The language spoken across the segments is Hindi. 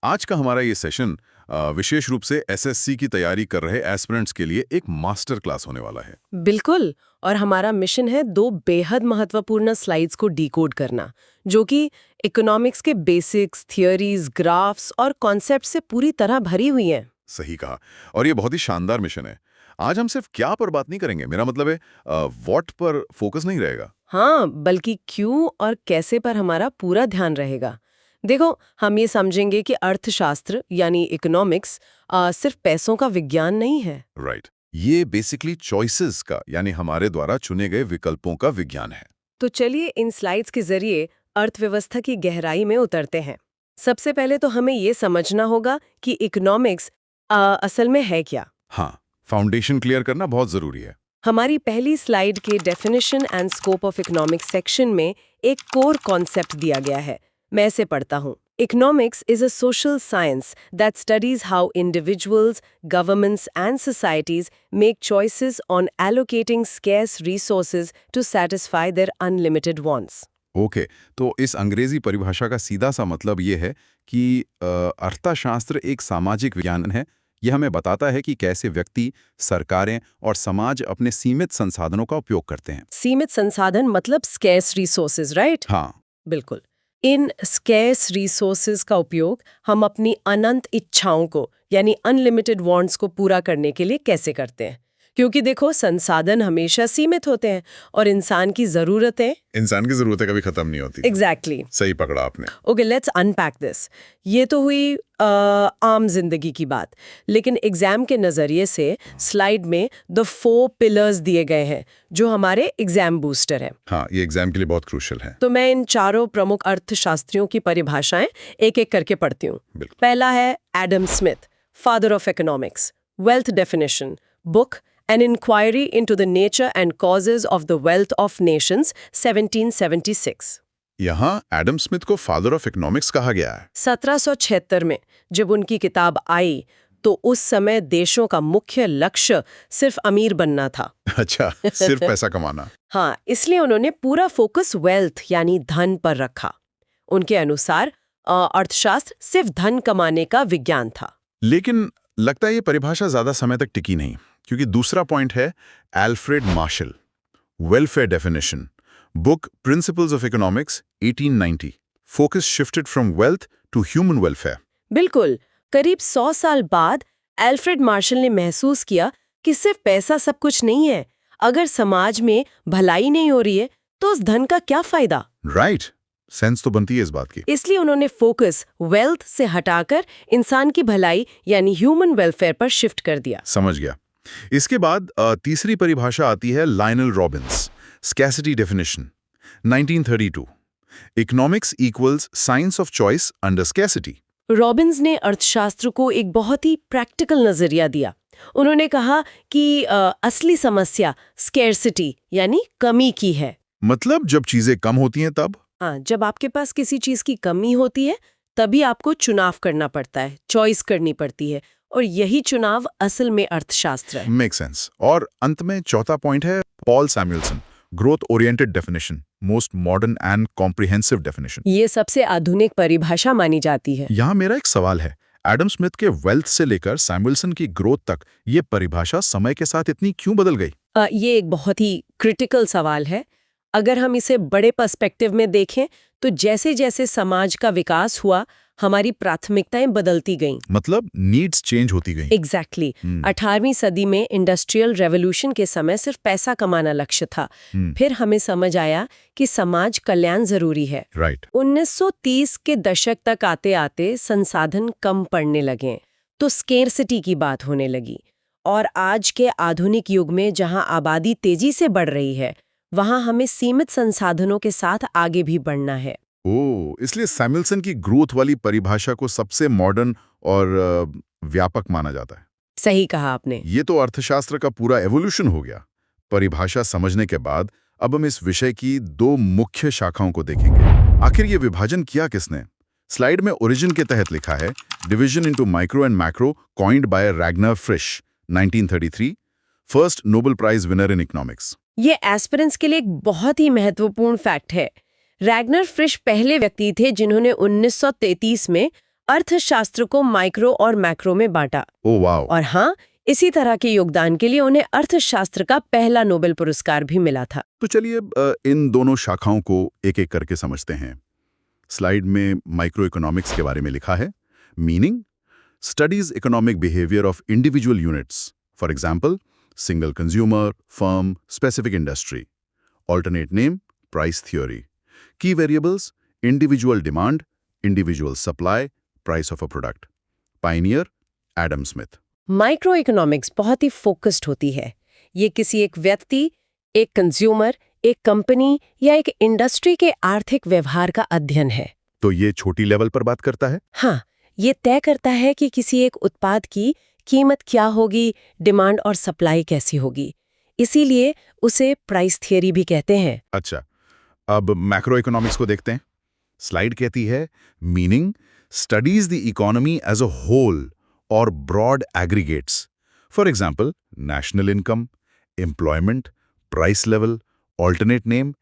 आज का हमारा ये सेशन विशेष रूप से एसएससी की तैयारी कर रहे एस्पिरेंट्स के लिए एक मास्टर क्लास होने वाला है। बिल्कुल। और हमारा मिशन है 2 बेहद महत्वपूर्ण स्लाइड्स को डिकोड करना, जो कि इकोनॉमिक्स के बेसिक्स, थियोरीज, ग्राफ्स और कॉन्सेप्ट से पूरी तरह भरी हुई हैं। सही कहा। और ये बहुत ही शानदार मिशन है। आज हम सिर्फ क्या पर बात नहीं करेंगे, मेरा मतलब है व्हाट पर फोकस नहीं रहेगा। हाँ, बल्कि क्यों और कैसे पर हमारा पूरा ध्यान रहेगा। देखो, हम ये समझेंगे कि अर्थशास्त्र यानी इकोनॉमिक्स सिर्फ पैसों का विज्ञान नहीं है। राइट। ये बेसिकली चॉइसेस का यानी हमारे द्वारा चुने गए विकल्पों का विज्ञान है। तो चलिए इन स्लाइड्स के जरिए अर्थव्यवस्था की गहराई में उतरते हैं। सबसे पहले तो हमें ये समझना होगा कि इकोनॉमिक्स असल में है क्या। हाँ, फाउंडेशन क्लियर करना बहुत जरूरी है। हमारी पहली स्लाइड के definition and scope of economics section में एक कोर कॉन्सेप्ट दिया गया है। मैं इसे पढ़ता हूँ। Economics is a social science that studies how individuals, governments, and societies make choices on allocating scarce resources to satisfy their unlimited wants. Okay, तो इस अंग्रेजी परिभाषा का सीधा सा मतलब ये है कि अर्थशास्त्र एक सामाजिक विज्ञान है। यह हमें बताता है कि कैसे व्यक्ति, सरकारें और समाज अपने सीमित संसाधनों का उपयोग करते हैं। सीमित संसाधन मतलब scarce resources, right? हाँ, बिल्कुल। इन स्केर्स रिसोर्सेज का उपयोग हम अपनी अनंत इच्छाओं को यानी अनलिमिटेड वांट्स को पूरा करने के लिए कैसे करते हैं? क्योंकि देखो, संसाधन हमेशा सीमित होते हैं और इंसान की जरूरतें कभी खत्म नहीं होती। एग्जैक्टली। सही पकड़ा आपने। Okay, let's unpack this. ये तो हुई आम जिंदगी की बात, लेकिन एग्जाम के नजरिए से स्लाइड में द 4 पिलर्स दिए गए हैं जो हमारे एग्जाम बूस्टर है। हाँ, ये एग्जाम के लिए बहुत क्रूशियल है। तो मैं इन चारों प्रमुख अर्थशास्त्रियों की परिभाषाएं एक एक करके पढ़ती हूँ। पहला है Adam Smith, father of economics, wealth definition, book An Inquiry into the Nature and Causes of the Wealth of Nations, 1776। यहाँ एडम स्मिथ को फादर ऑफ इकोनॉमिक्स कहा गया है। 1776 में जब उनकी किताब आई तो उस समय देशों का मुख्य लक्ष्य सिर्फ अमीर बनना था। अच्छा, सिर्फ पैसा कमाना। हाँ, इसलिए उन्होंने पूरा फोकस वेल्थ यानी धन पर रखा। उनके अनुसार अर्थशास्त्र सिर्फ धन कमाने का विज्ञान था। लेकिन लगता है ये परिभाषा ज्यादा समय तक टिकी नहीं, क्योंकि दूसरा पॉइंट है Alfred Marshall, welfare definition, book principles of economics 1890। Focus shifted from wealth to human welfare. बिल्कुल। करीब 100 साल बाद एल्फ्रेड मार्शल ने महसूस किया कि सिर्फ पैसा सब कुछ नहीं है। अगर समाज में भलाई नहीं हो रही है तो उस धन का क्या फायदा। राइट, सेंस तो बनती है इस बात की। इसलिए उन्होंने फोकस वेल्थ से हटाकर इंसान की भलाई यानी ह्यूमन वेलफेयर पर शिफ्ट कर दिया। समझ गया। इसके बाद तीसरी परिभाषा आती है Lionel Robins, scarcity definition, 1932। Economics equals science of choice under scarcity. Robins ने अर्थशास्त्र को एक बहुत ही प्रैक्टिकल नजरिया दिया। उन्होंने कहा कि असली समस्या स्कैर्सिटी यानी कमी की है। मतलब जब चीजें कम होती हैं तब? हाँ, जब आपके पास किसी चीज की कमी होती है तभी आपको चुनाव करना पड़ता है, चॉइस करनी पड़ती है, और यही चुनाव असल में अर्थशास्त्र है। Make sense. और अंत में चौथा पॉइंट है Paul Samuelson, growth oriented definition, most modern and comprehensive definition. ये सबसे आधुनिक परिभाषा मानी जाती है। यहाँ मेरा एक सवाल है, एडम स्मिथ के वेल्थ से लेकर सैमुएल्सन की ग्रोथ तक ये परिभाषा समय के साथ इतनी क्यों बदल गई? ये एक बहुत ही क्रिटिकल सवाल है। अगर हम इसे बड़े पर्सपेक्टिव में देखें तो जैसे जैसे समाज का विकास हुआ हमारी प्राथमिकताएं बदलती गईं। मतलब नीड्स चेंज होती गईं। एग्जैक्टली। 18वीं सदी में इंडस्ट्रियल रेवोल्यूशन के समय सिर्फ पैसा कमाना लक्ष्य था। फिर हमें समझ आया कि समाज कल्याण जरूरी है। राइट। 1930 के दशक तक आते आते संसाधन कम पड़ने लगे तो स्केर्सिटी की बात होने लगी। और आज के आधुनिक युग में जहां आबादी तेजी से बढ़ रही है वहां हमें सीमित संसाधनों के साथ आगे भी बढ़ना है। इसलिए सैमुएल्सन की ग्रोथ वाली परिभाषा को सबसे मॉडर्न और व्यापक माना जाता है। सही कहा आपने। ये तो अर्थशास्त्र का पूरा एवोल्यूशन हो गया। परिभाषा समझने के बाद अब हम इस विषय की 2 मुख्य शाखाओं को देखेंगे। आखिर ये विभाजन किया किसने? स्लाइड में ओरिजिन के तहत लिखा है division into micro and macro coined by Ragnar Frisch, 1933, first Nobel prize winner in economics. ये एस्पिरेंट्स के लिए एक बहुत ही महत्वपूर्ण फैक्ट है। रैग्नर फ्रिश पहले व्यक्ति थे जिन्होंने 1933 में अर्थशास्त्र को माइक्रो और मैक्रो में बांटा। Oh wow. और हाँ, इसी तरह के योगदान के लिए उन्हें अर्थशास्त्र का पहला नोबेल पुरस्कार भी मिला था। तो चलिए इन दोनों शाखाओं को एक-एक करके समझते हैं। स्लाइड में माइक्रो इकोनॉमिक्स के बारे में लिखा है, meaning studies economic behaviour of individual units, for example single consumer, firm, specific industry. Alternate name price theory. Key variables individual demand, individual supply, price of a product. Pioneer Adam Smith. Micro economics बहुत ही फोकस्ड होती है। ये किसी एक व्यक्ति, एक कंज्यूमर, एक कंपनी या एक इंडस्ट्री के आर्थिक व्यवहार का अध्ययन है। तो ये छोटी लेवल पर बात करता है। हाँ, ये तय करता है कि किसी एक उत्पाद की कीमत क्या होगी, डिमांड और सप्लाई कैसी होगी। इसीलिए उसे प्राइस थियरी भी कहते हैं। अच्छा, अब मैक्रो इकोनॉमिक्स को देखते हैं। स्लाइड कहती है, meaning studies the economy as a whole और broad aggregates, for example national income, employment, price level. Alternate name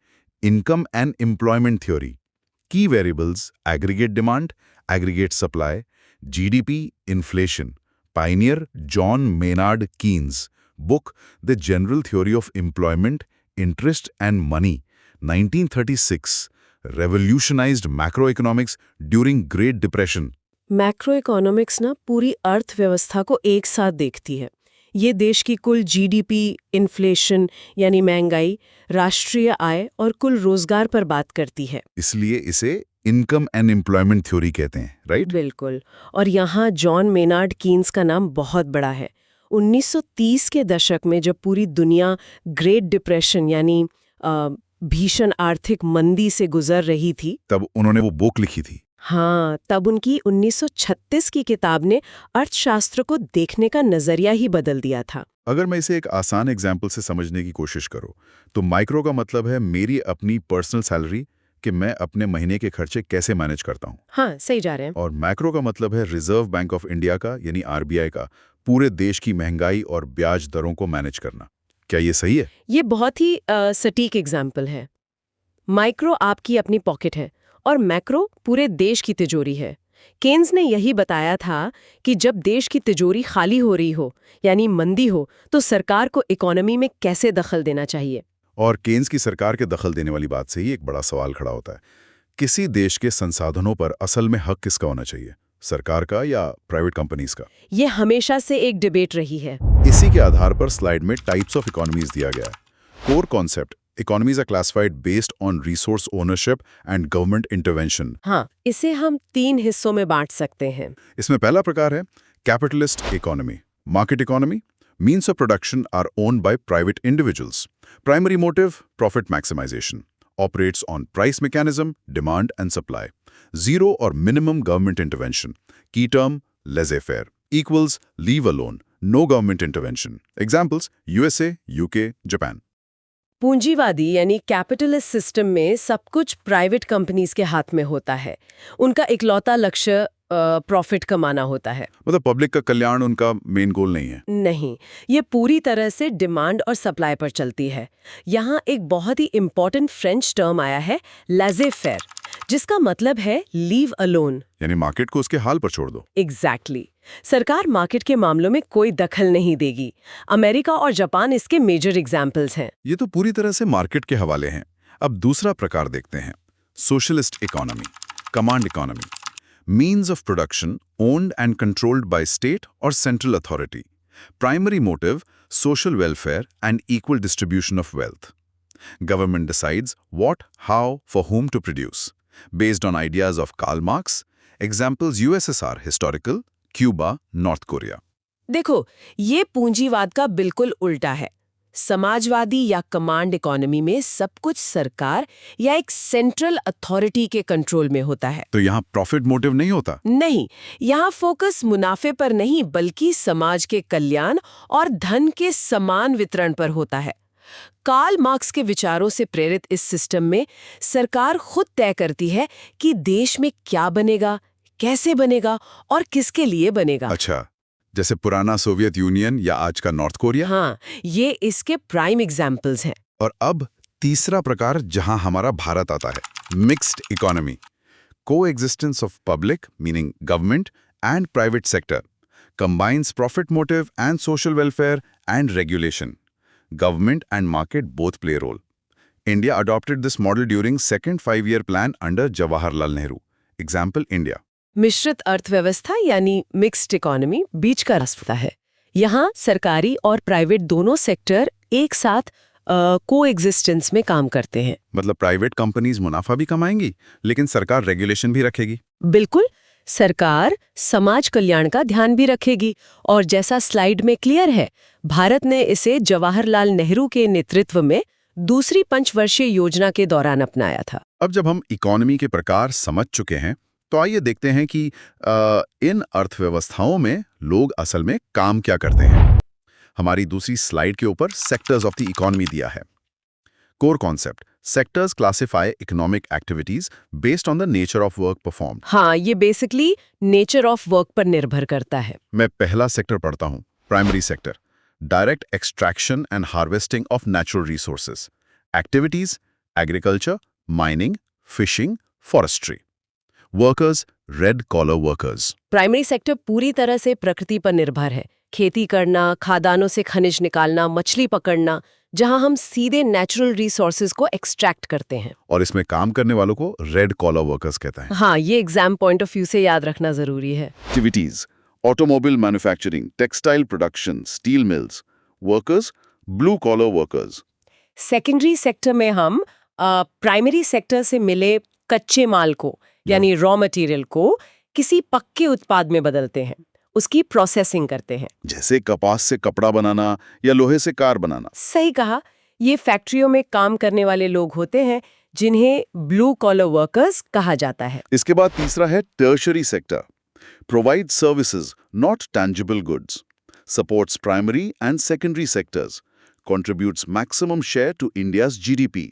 income and employment theory. Key variables aggregate demand, aggregate supply, GDP, inflation. Pioneer John Maynard Keynes. Book the general theory of employment, interest and money, 1936। revolutionized macroeconomics during Great Depression. Macro economics ना पूरी अर्थव्यवस्था को एक साथ देखती है। ये देश की कुल जीडीपी, इन्फ्लेशन यानी महंगाई, राष्ट्रीय आय और कुल रोजगार पर बात करती है। इसलिए इसे इनकम एंड एम्प्लॉयमेंट थ्योरी कहते हैं, राइट? बिल्कुल। और यहाँ जॉन मेनार्ड कीन्स का नाम बहुत बड़ा है। 1930 के दशक में जब पूरी दुनिया ग्रेट डिप्रेशन यानी भीषण आर्थिक मंदी से गुजर रही थी, तब उन्होंने वो बुक लिखी थी। हाँ, तब उनकी 1936 की किताब ने अर्थशास्त्र को देखने का नजरिया ही बदल दिया था। अगर मैं इसे एक आसान एग्जाम्पल से समझने की कोशिश करूं, तो माइक्रो का मतलब है मेरी अपनी पर्सनल सैलरी, कि मैं अपने महीने के खर्चे कैसे मैनेज करता हूं। हाँ, सही जा रहे हैं। और मैक्रो का मतलब है रिजर्व बैंक ऑफ इंडिया का यानी आरबीआई का पूरे देश की महंगाई और ब्याज दरों को मैनेज करना। क्या ये सही है? ये बहुत ही सटीक एग्जाम्पल है। माइक्रो आपकी अपनी पॉकेट है और मैक्रो पूरे देश की तिजोरी है। केन्स ने यही बताया था कि जब देश की तिजोरी खाली हो रही हो यानी मंदी हो, तो सरकार को इकोनॉमी में कैसे दखल देना चाहिए। और केन्स की सरकार के दखल देने वाली बात से ही एक बड़ा सवाल खड़ा होता है, किसी देश के संसाधनों पर असल में हक किसका होना चाहिए, सरकार का या प्राइवेट कंपनीज का? ये हमेशा से एक डिबेट रही है। इसी के आधार पर स्लाइड में टाइप्स ऑफ इकोनॉमीज दिया गया है। Core concept, economies are classified based on resource ownership and government intervention. हाँ, इसे हम 3 हिस्सों में बांट सकते हैं। इसमें पहला प्रकार है capitalist economy. Market economy, means of production are owned by private individuals. Primary motive, profit maximization. Operates on price mechanism, demand and supply. Zero or minimum government intervention. Key term, laissez-faire. Equals, leave alone. No government intervention. Examples, USA, UK, Japan. पूंजीवादी यानी कैपिटलिस्ट सिस्टम में सब कुछ प्राइवेट कंपनीज के हाथ में होता है। उनका इकलौता लक्ष्य प्रॉफिट कमाना होता है। मतलब पब्लिक का कल्याण उनका मेन गोल नहीं है। नहीं, ये पूरी तरह से डिमांड और सप्लाई पर चलती है। यहाँ एक बहुत ही इम्पोर्टेंट फ्रेंच टर्म आया है, laissez-faire, जिसका मतलब है लीव अलोन, यानी मार्केट को उसके हाल पर छोड़ दो। एग्जैक्टली। सरकार मार्केट के मामलों में कोई दखल नहीं देगी। अमेरिका और जापान इसके मेजर एग्जाम्पल्स हैं। ये तो पूरी तरह से मार्केट के हवाले हैं। अब दूसरा प्रकार देखते हैं, socialist economy, command economy. Means of production owned and controlled by state or central authority. Primary motive, social welfare and equal distribution of wealth. Government decides what, how, for whom to produce. Based on ideas of Karl Marx. Examples USSR, historical, Cuba, North Korea. देखो, ये पूंजीवाद का बिल्कुल उल्टा है। समाजवादी या कमांड इकोनॉमी में सब कुछ सरकार या एक सेंट्रल अथॉरिटी के कंट्रोल में होता है। तो यहाँ प्रॉफिट मोटिव नहीं होता? नहीं, यहाँ फोकस मुनाफे पर नहीं बल्कि समाज के कल्याण और धन के समान वितरण पर होता है। कार्ल मार्क्स के विचारों से प्रेरित इस सिस्टम में सरकार खुद तय करती है कि देश में क्या बनेगा, कैसे बनेगा और किसके लिए बनेगा। अच्छा, जैसे पुराना सोवियत यूनियन या आज का नॉर्थ कोरिया? हाँ, ये इसके प्राइम एग्जाम्पल्स हैं। और अब तीसरा प्रकार जहां हमारा भारत आता है, mixed economy. coexistence of public, meaning government, and private sector, combines profit motive and social welfare and regulation. Government and market both play a role. India adopted this model during second five-year plan under Jawaharlal Nehru. Example, India. मिश्रित अर्थव्यवस्था यानी मिक्स्ड इकोनॉमी बीच का रास्ता है। यहाँ सरकारी और प्राइवेट दोनों सेक्टर एक साथ कोएग्जिस्टेंस में काम करते हैं। मतलब प्राइवेट कंपनीज मुनाफा भी कमाएंगी, लेकिन सरकार रेगुलेशन भी रखेगी। बिल्कुल, सरकार समाज कल्याण का ध्यान भी रखेगी और जैसा स्लाइड में क्लियर है, भारत ने इसे जवाहरलाल नेहरू के नेतृत्व में दूसरी पंचवर्षीय योजना के दौरान अपनाया था। अब जब हम इकोनॉमी के प्रकार समझ चुके हैं, तो आइए देखते हैं कि इन अर्थव्यवस्थाओं में लोग असल में काम क्या करते हैं। हमारी दूसरी स्लाइड के ऊपर सेक्टर्स ऑफ द इकोनॉमी दिया है। Core concept, sectors classify economic activities based on the nature of work performed. हाँ, ये बेसिकली नेचर ऑफ वर्क पर निर्भर करता है। मैं पहला सेक्टर पढ़ता हूँ, primary sector, direct extraction and harvesting of natural resources, activities, agriculture, mining, fishing, forestry. Workers, red collar workers. Primary sector पूरी तरह से प्रकृति पर निर्भर है। खेती करना, खादानों से खनिज निकालना, मछली पकड़ना, जहां हम सीधे नेचुरल रिसोर्सेज को एक्सट्रैक्ट करते हैं। और इसमें काम करने वालों को रेड कॉलर वर्कर्स कहता है। हाँ, ये एग्जाम पॉइंट ऑफ व्यू से याद रखना जरूरी है। Activities, automobile manufacturing, textile production, steel mills. Workers, blue collar workers. Secondary sector में हम प्राइमरी सेक्टर से मिले कच्चे माल को यानी रॉ मटेरियल को किसी पक्के उत्पाद में बदलते हैं, उसकी प्रोसेसिंग करते हैं। जैसे कपास से कपड़ा बनाना या लोहे से कार बनाना। सही कहा, ये फैक्ट्रियों में काम करने वाले लोग होते हैं जिन्हें ब्लू कॉलर वर्कर्स कहा जाता है। इसके बाद तीसरा है tertiary sector, provide services not tangible goods, supports primary and secondary sectors, contributes maximum share to India's GDP.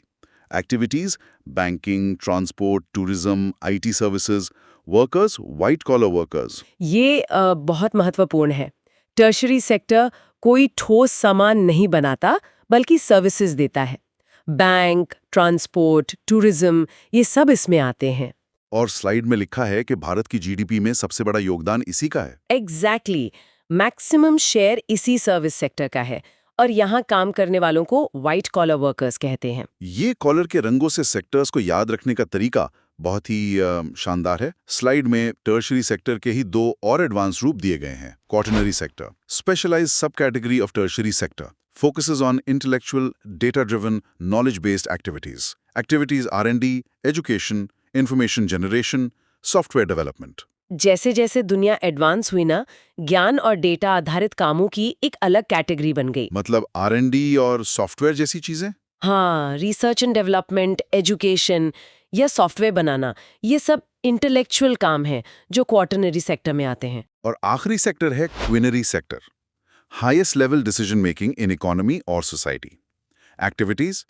Activities, banking, transport, tourism, IT services, workers, white-collar workers. ये बहुत महत्वपूर्ण है। टर्शरी सेक्टर कोई ठोस सामान नहीं बनाता, बल्कि सर्विसेज देता है। बैंक, ट्रांसपोर्ट, टूरिज्म, ये सब इसमें आते हैं। और स्लाइड में लिखा है कि भारत की जीडीपी में सबसे बड़ा योगदान इसी का है। एग्जैक्टली, मैक्सिमम शेयर इसी सर्विस सेक्टर का है और यहाँ काम करने वालों को व्हाइट कॉलर वर्कर्स कहते हैं। ये कॉलर के रंगों से सेक्टर्स को याद रखने का तरीका बहुत ही शानदार है। स्लाइड में टर्शरी सेक्टर के ही दो और एडवांस रूप दिए गए हैं। क्वाटरनरी सेक्टर, स्पेशलाइज्ड सब category of tertiary sector, focuses on intellectual, data-driven, knowledge-based activities. Activities R&D, education, information generation, software development. जैसे जैसे दुनिया एडवांस हुई ना, ज्ञान और डेटा आधारित कामों की एक अलग कैटेगरी बन गई। मतलब R&D और सॉफ्टवेयर जैसी चीजें? हाँ, रिसर्च एंड डेवलपमेंट, एजुकेशन या सॉफ्टवेयर बनाना, ये सब इंटेलेक्चुअल काम है जो क्वाटरनरी सेक्टर में आते हैं। और आखिरी सेक्टर है quinary sector, highest level decision making in economy और society. Activities,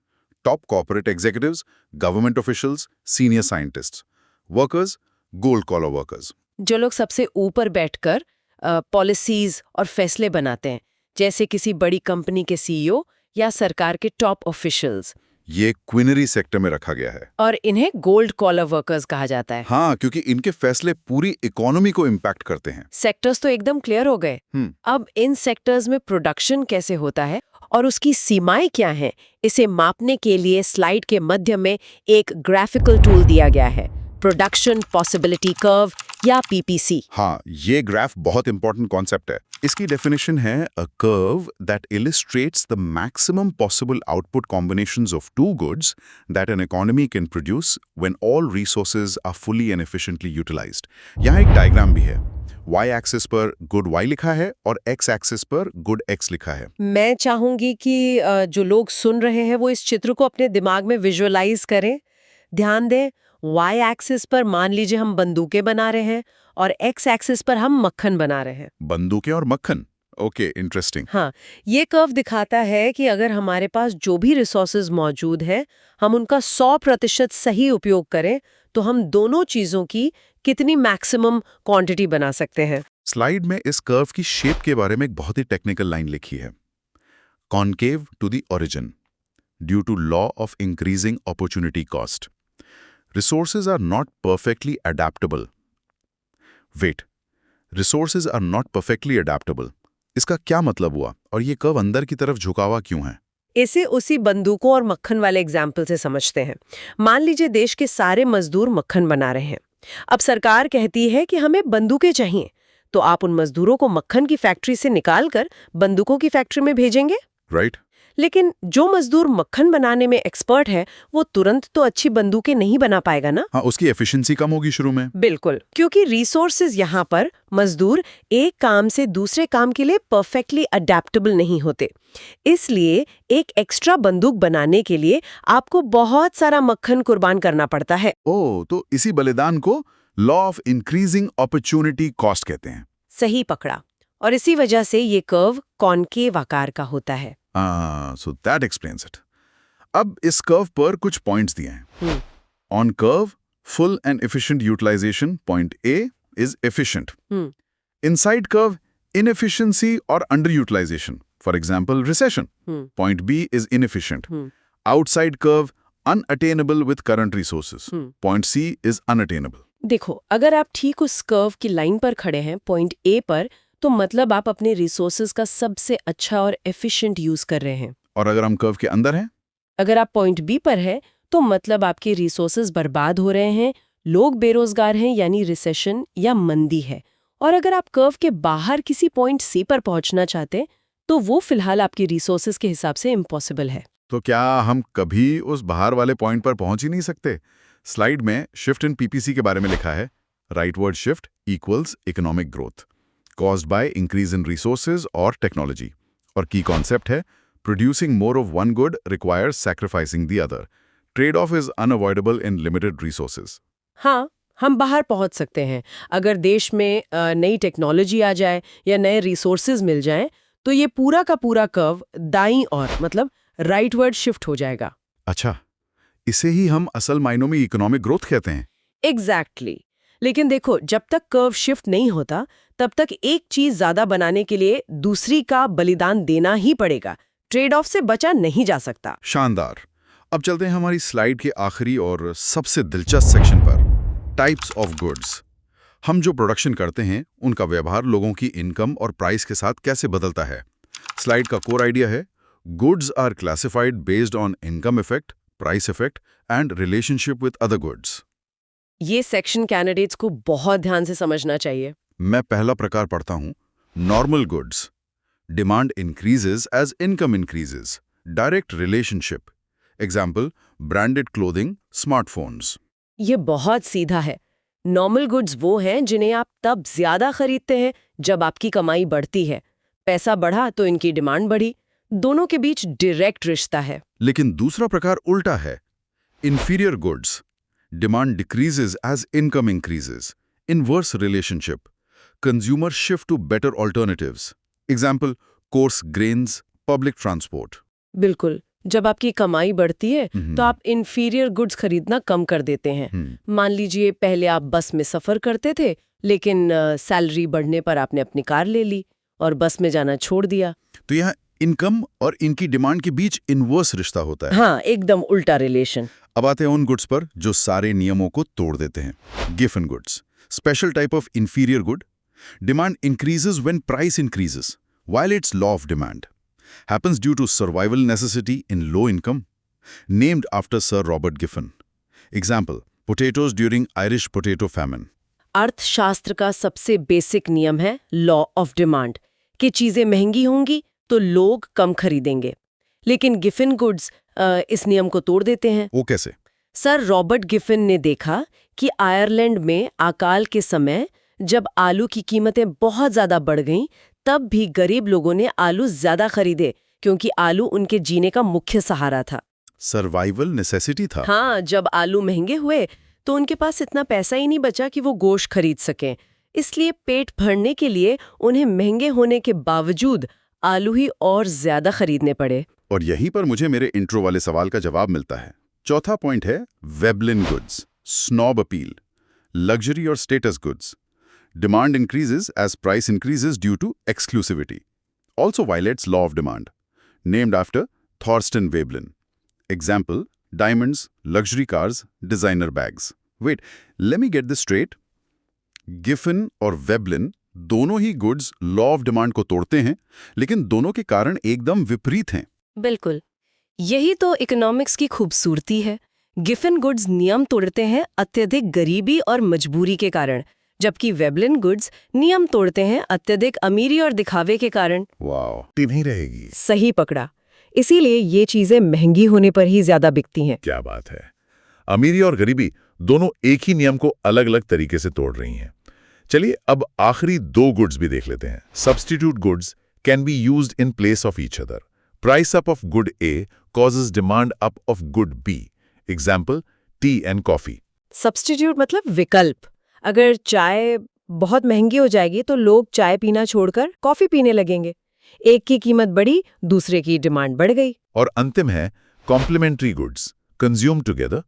top corporate executives, government officials, senior scientists. Workers, gold collar workers, जो लोग सबसे ऊपर बैठकर पॉलिसीज और फैसले बनाते हैं, जैसे किसी बड़ी कंपनी के सीईओ या सरकार के टॉप ऑफिशियल्स। ये क्विनरी सेक्टर में रखा गया है। और इन्हें गोल्ड कॉलर वर्कर्स कहा जाता है। हाँ, क्योंकि इनके फैसले पूरी इकोनॉमी को इम्पैक्ट करते हैं। सेक्टर्स तो एकदम क्लियर हो गए। अब इन सेक्टर्स में प्रोडक्शन कैसे होता है और उसकी सीमाएं क्या हैं, इसे मापने के लिए स्लाइड के मध्य में एक ग्राफिकल टूल दिया गया है, प्रोडक्शन पॉसिबिलिटी कर्व या पीपीसी। हाँ, ये ग्राफ बहुत इंपॉर्टेंट कॉन्सेप्ट है। इसकी डेफिनेशन है a curve that illustrates the maximum possible output combinations of two goods that an economy can produce when all resources are fully and efficiently utilised. यहाँ एक डायग्राम भी है। Y एक्सिस पर गुड Y लिखा है और X एक्सिस पर गुड X लिखा है। मैं चाहूंगी कि जो लोग सुन रहे हैं वो इस चित्र को अपने दिमाग में विजुअलाइज करें। ध्यान दें, Y एक्सिस पर मान लीजिए हम बंदूकें बना रहे हैं और X एक्सिस पर हम मक्खन बना रहे हैं। बंदूकें और मक्खन, ओके, इंटरेस्टिंग। हाँ, ये कर्व दिखाता है कि अगर हमारे पास जो भी रिसोर्सेज मौजूद हैं, हम उनका 100% सही उपयोग करें तो हम दोनों चीजों की कितनी मैक्सिमम क्वांटिटी बना सकते हैं। स्लाइड में इस कर्व की शेप के बारे में एक बहुत ही टेक्निकल लाइन लिखी है। Concave to the origin due to law of increasing opportunity cost. Resources are not perfectly adaptable. Wait, resources are not perfectly adaptable. इसका क्या मतलब हुआ और ये कर्व अंदर की तरफ झुका हुआ क्यों है? इसे उसी बंदूकों और मक्खन वाले एग्जाम्पल से समझते हैं। मान लीजिए देश के सारे मजदूर मक्खन बना रहे हैं। अब सरकार कहती है कि हमें बंदूकें चाहिए, तो आप उन मजदूरों को मक्खन की फैक्ट्री से निकालकर बंदूकों की फैक्ट्री में भेजेंगे। राइट? लेकिन जो मजदूर मक्खन बनाने में एक्सपर्ट है, वो तुरंत तो अच्छी बंदूकें नहीं बना पाएगा ना। हाँ, उसकी एफिशिएंसी कम होगी शुरू में। बिल्कुल, क्योंकि रिसोर्सेज यहाँ पर मजदूर एक काम से दूसरे काम के लिए परफेक्टली अडेप्टेबल नहीं होते। इसलिए एक एक्स्ट्रा बंदूक बनाने के लिए आपको बहुत सारा मक्खन कुर्बान करना पड़ता है। ओह, तो इसी बलिदान को law of increasing opportunity cost कहते हैं। सही पकड़ा। और इसी वजह से ये कर्व कॉनकेव आकार का होता है। So that explains it. अब इस कर्व पर कुछ पॉइंट्स दिए हैं। On curve, full and efficient utilization, point A is efficient. Inside curve, inefficiency or underutilization. For example, recession. Point B is inefficient. Outside curve, unattainable with current resources. Point C is unattainable. देखो, अगर आप ठीक उस कर्व की लाइन पर खड़े हैं, पॉइंट ए पर, तो मतलब आप अपने रिसोर्सेज का सबसे अच्छा और एफिशिएंट यूज कर रहे हैं। और अगर हम कर्व के अंदर हैं? अगर आप पॉइंट बी पर हैं, तो मतलब आपके रिसोर्सेज बर्बाद हो रहे हैं, लोग बेरोजगार हैं, यानी रिसेशन या मंदी है। और अगर आप कर्व के बाहर किसी पॉइंट सी पर पहुंचना चाहते, तो वो फिलहाल आपकी रिसोर्सेज के हिसाब से इम्पॉसिबल है। तो क्या हम कभी उस बाहर वाले पॉइंट पर पहुंच ही नहीं सकते? स्लाइड में शिफ्ट इन पीपीसी के बारे में लिखा है, rightward shift equals economic growth caused by increase in resources or technology. और की कॉन्सेप्ट है, producing more of one good requires sacrificing the other. Trade-off is unavoidable in limited resources. हाँ, हम बाहर पहुंच सकते हैं। अगर देश में नई टेक्नोलॉजी आ जाए या नए रिसोर्सेज मिल जाएं, तो ये पूरा का पूरा कर्व दाईं ओर मतलब राइटवर्ड शिफ्ट हो जाएगा। अच्छा, इसे ही हम असल मायनों में इकोनॉमिक ग्रोथ कहते हैं। एग्जैक्टली। लेकिन देखो, जब तक कर्व शिफ्ट नहीं होता, तब तक एक चीज ज्यादा बनाने के लिए दूसरी का बलिदान देना ही पड़ेगा। ट्रेड ऑफ से बचा नहीं जा सकता। शानदार। अब चलते हैं हमारी स्लाइड के आखिरी और सबसे दिलचस्प सेक्शन पर, टाइप्स ऑफ गुड्स। हम जो प्रोडक्शन करते हैं, उनका व्यवहार लोगों की इनकम और प्राइस के साथ कैसे बदलता है। स्लाइड का कोर आइडिया है, goods are classified based on income effect, price effect and relationship with other goods. ये सेक्शन कैंडिडेट्स को बहुत ध्यान से समझना चाहिए। मैं पहला प्रकार पढ़ता हूं, normal goods. Demand increases as income increases, direct relationship. Example, branded clothing, smartphones. ये बहुत सीधा है। नॉर्मल गुड्स वो हैं जिन्हें आप तब ज्यादा खरीदते हैं जब आपकी कमाई बढ़ती है। पैसा बढ़ा तो इनकी डिमांड बढ़ी, दोनों के बीच डायरेक्ट रिश्ता है। लेकिन दूसरा प्रकार उल्टा है, inferior goods. Demand decreases as income increases, inverse relationship. Consumer shift to better alternatives. Example, coarse grains, public transport. बिल्कुल, जब आपकी कमाई बढ़ती है तो आप इंफीरियर गुड्स खरीदना कम कर देते हैं। मान लीजिए पहले आप बस में सफर करते थे, लेकिन सैलरी बढ़ने पर आपने अपनी कार ले ली और बस में जाना छोड़ दिया। तो यहाँ इनकम और इनकी डिमांड के बीच इनवर्स रिश्ता होता है। हाँ, एकदम उल्टा रिलेशन। अब आते हैं उन गुड्स पर जो सारे नियमों को तोड़ देते हैं। Given goods, special type of inferior good. Demand increases when price increases, violets law of demand. Happens due to survival necessity in low income. Named after Sir Robert Giffen. Example, potatoes during Irish potato famine. अर्थशास्त्र का सबसे बेसिक नियम है लॉ ऑफ डिमांड कि चीजें महंगी होंगी तो लोग कम खरीदेंगे। लेकिन गिफिन गुड्स इस नियम को तोड़ देते हैं। वो कैसे? सर रॉबर्ट गिफिन ने देखा कि आयरलैंड में अकाल के समय जब आलू की कीमतें बहुत ज्यादा बढ़ गईं, तब भी गरीब लोगों ने आलू ज्यादा खरीदे क्योंकि आलू उनके जीने का मुख्य सहारा था। सर्वाइवल नेसेसिटी था। हाँ, जब आलू महंगे हुए तो उनके पास इतना पैसा ही नहीं बचा कि वो गोश्त खरीद सकें। इसलिए पेट भरने के लिए उन्हें महंगे होने के बावजूद आलू ही और ज्यादा खरीदने पड़े। और यहीं पर मुझे मेरे इंट्रो वाले सवाल का जवाब मिलता है। चौथा पॉइंट है Veblen goods, snob appeal, luxury और status goods. Demand increases as price increases due to exclusivity. Also violates law of demand. Named after Thorsten Veblen. Example, diamonds, luxury cars, designer bags. Wait, let me get this straight. Giffen और वेबलिन दोनों ही गुड्स लॉ ऑफ डिमांड को तोड़ते हैं, लेकिन दोनों के कारण एकदम विपरीत हैं। बिल्कुल, यही तो इकोनॉमिक्स की खूबसूरती है। गिफिन गुड्स नियम तोड़ते हैं अत्यधिक गरीबी और मजबूरी के कारण, जबकि वेबलिन गुड्स नियम तोड़ते हैं अत्यधिक अमीरी और दिखावे के कारण। वाह, नहीं रहेगी। सही पकड़ा। इसीलिए ये चीजें महंगी होने पर ही ज्यादा बिकती हैं। क्या बात है। अमीरी और गरीबी दोनों एक ही नियम को अलग अलग तरीके से तोड़ रही हैं। चलिए अब आखिरी दो गुड्स भी देख लेते हैं। Substitute goods can be used in place of each other. Price up of good A causes demand up of good B. Example, tea and coffee. Substitute मतलब विकल्प। अगर चाय बहुत महंगी हो जाएगी तो लोग चाय पीना छोड़कर कॉफी पीने लगेंगे। एक की कीमत बढ़ी, दूसरे की डिमांड बढ़ गई। और अंतिम है complementary goods. Consume together,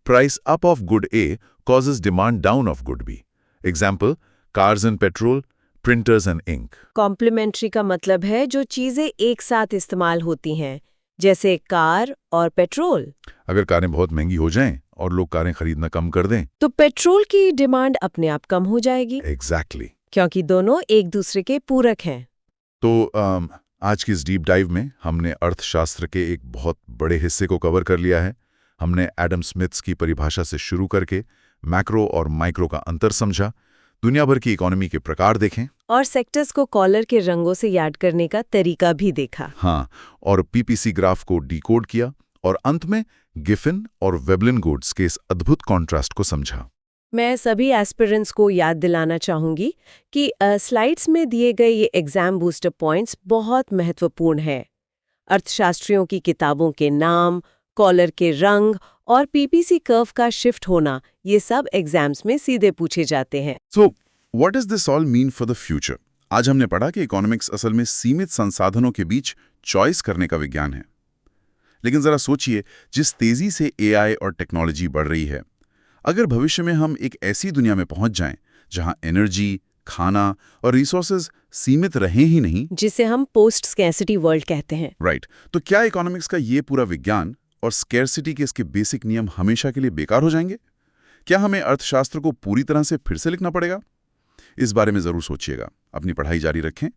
price up of good A causes demand down of good B. Example, cars and petrol, printers and ink. Complementary का मतलब है जो चीजें एक साथ इस्तेमाल होती हैं, जैसे कार और पेट्रोल। अगर कारें बहुत महंगी हो जाएं और लोग कारें खरीदना कम कर दें, तो पेट्रोल की डिमांड अपने आप कम हो जाएगी, एग्जैक्टली। क्योंकि दोनों एक दूसरे के पूरक हैं। तो आज की इस डीप डाइव में हमने अर्थशास्त्र के एक बहुत बड़े हिस्से को कवर कर लिया है। हमने एडम स्मिथ्स की परिभाषा से शुरू करके मैक्रो और माइक्रो का अंतर समझा, दुनिया भर की इकोनॉमी के प्रकार देखें, और सेक्टर्स को कॉलर के रंगों से याद करने का तरीका भी देखा। हाँ, और पीपीसी ग्राफ को डिकोड किया, और अंत में गिफिन और वेबलिन गुड्स के इस अद्भुत कॉन्ट्रास्ट को समझा। मैं सभी एस्पिरेंट्स को याद दिलाना चाहूंगी कि स्लाइड्स में दिए गए ये एग्जाम बूस्टर पॉइंट्स बहुत महत्वपूर्ण है। अर्थशास्त्रियों की किताबों के नाम, कॉलर के रंग और पीपीसी कर्व का शिफ्ट होना, ये सब एग्जाम्स में सीधे पूछे जाते हैं। So what does this all mean for the future? आज हमने पढ़ा कि इकोनॉमिक्स असल में सीमित संसाधनों के बीच चॉइस करने का विज्ञान है। लेकिन जरा सोचिए, जिस तेजी से एआई और टेक्नोलॉजी बढ़ रही है, अगर भविष्य में हम एक ऐसी दुनिया में पहुंच जाएं जहां एनर्जी, खाना और रिसोर्सेज सीमित रहें ही नहीं, जिसे हम पोस्ट स्कैर्सिटी वर्ल्ड कहते हैं। राइट, तो क्या इकोनॉमिक्स का ये पूरा विज्ञान और स्कैर्सिटी के इसके बेसिक नियम हमेशा के लिए बेकार हो जाएंगे? क्या हमें अर्थशास्त्र को पूरी तरह से फिर से लिखना पड़ेगा? इस बारे में जरूर सोचिएगा। अपनी पढ़ाई जारी रखें